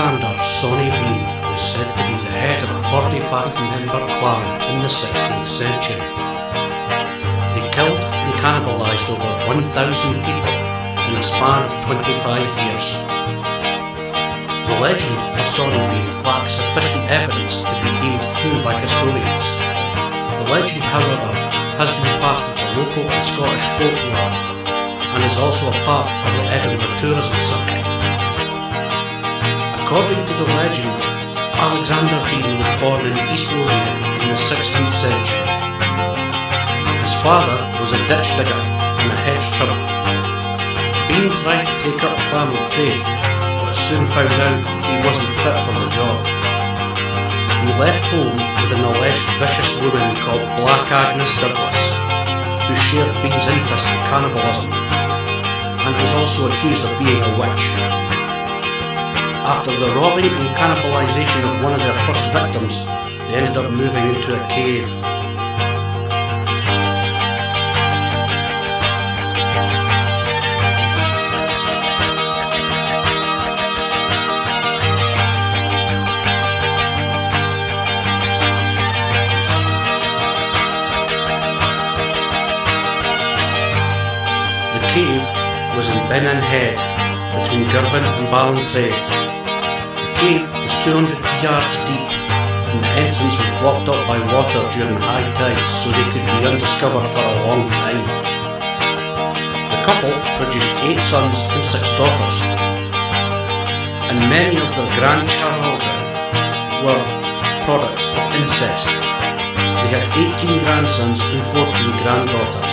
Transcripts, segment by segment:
Alexander Sawney was said to be the head of a 45-member clan in the 16th century. They killed and cannibalised over 1,000 people in a span of 25 years. The legend of Sawney lacks sufficient evidence to be deemed true by historians. The legend, however, has been passed into local and Scottish folklore and is also a part of the Edinburgh tourism circuit. According to the legend, Alexander was born in East Lothian in the 16th century. His father was a ditch digger and a hedge trimmer. Bean tried to take up the family trade, but soon found out he wasn't fit for the job. He left home with an alleged vicious woman called Black Agnes Douglas, who shared Bean's interest in cannibalism, and was also accused of being a witch. After the robbing and cannibalisation of one of their first victims, they ended up moving into a cave. The cave was in Binnan Head, between Girvan and Ballantrae. The cave was 200 yards deep, and the entrance was blocked up by water during high tide, so they could be undiscovered for a long time. The couple produced 8 sons and 6 daughters, and many of their grandchildren were products of incest. They had 18 grandsons and 14 granddaughters.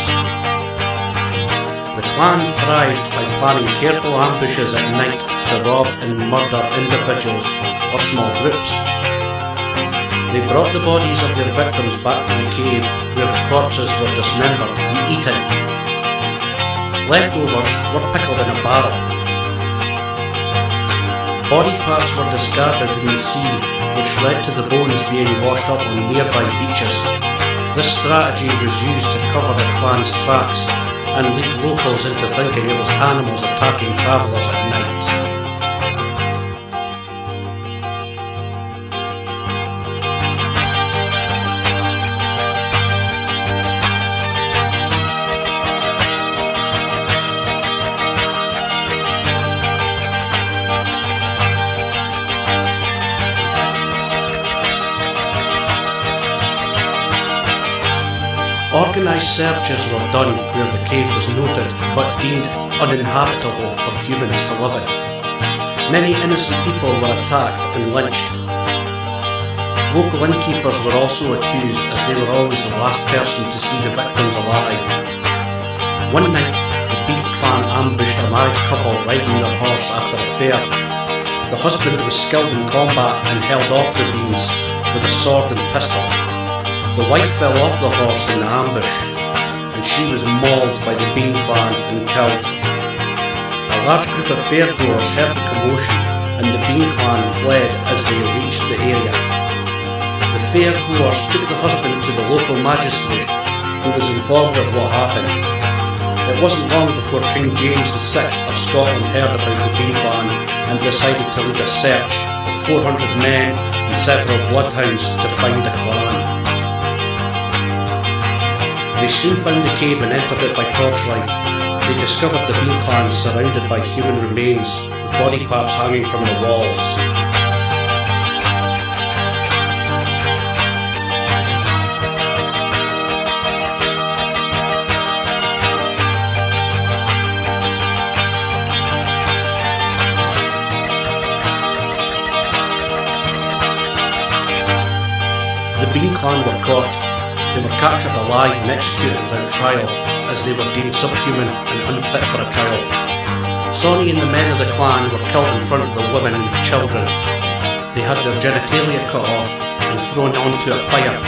The clan thrived by planning careful ambushes at night to rob and murder individuals or small groups. They brought the bodies of their victims back to the cave, where the corpses were dismembered and eaten. Leftovers were pickled in a barrel. Body parts were discarded in the sea, which led to the bones being washed up on nearby beaches. This strategy was used to cover the clan's tracks and lead locals into thinking it was animals attacking travellers at night. Organised searches were done where the cave was noted but deemed uninhabitable for humans to live in. Many innocent people were attacked and lynched. Local innkeepers were also accused, as they were always the last person to see the victims alive. One night, the Bean clan ambushed a married couple riding their horse after a fair. The husband was skilled in combat and held off the Beans with a sword and pistol. The wife fell off the horse in the ambush, and she was mauled by the Bean clan and killed. A large group of fairgoers heard the commotion, and the Bean clan fled as they reached the area. The fairgoers took the husband to the local magistrate, who was informed of what happened. It wasn't long before King James VI of Scotland heard about the Bean clan and decided to lead a search with 400 men and several bloodhounds to find the clan. They soon found the cave and entered it by torchlight. They discovered the Bean clan surrounded by human remains, with body parts hanging from the walls. The Bean clan were caught. They were captured alive and executed without trial, as they were deemed subhuman and unfit for a trial. Sawney and the men of the clan were killed in front of the women and children. They had their genitalia cut off and thrown onto a fire.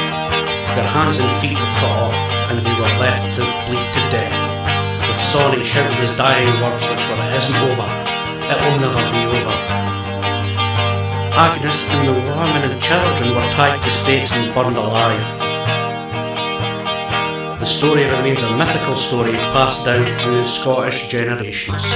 Their hands and feet were cut off, and they were left to bleed to death, with Sawney shouting his dying words which were, "It isn't over, it will never be over." Agnes and the women and children were tied to stakes and burned alive. The story remains a mythical story passed down through Scottish generations.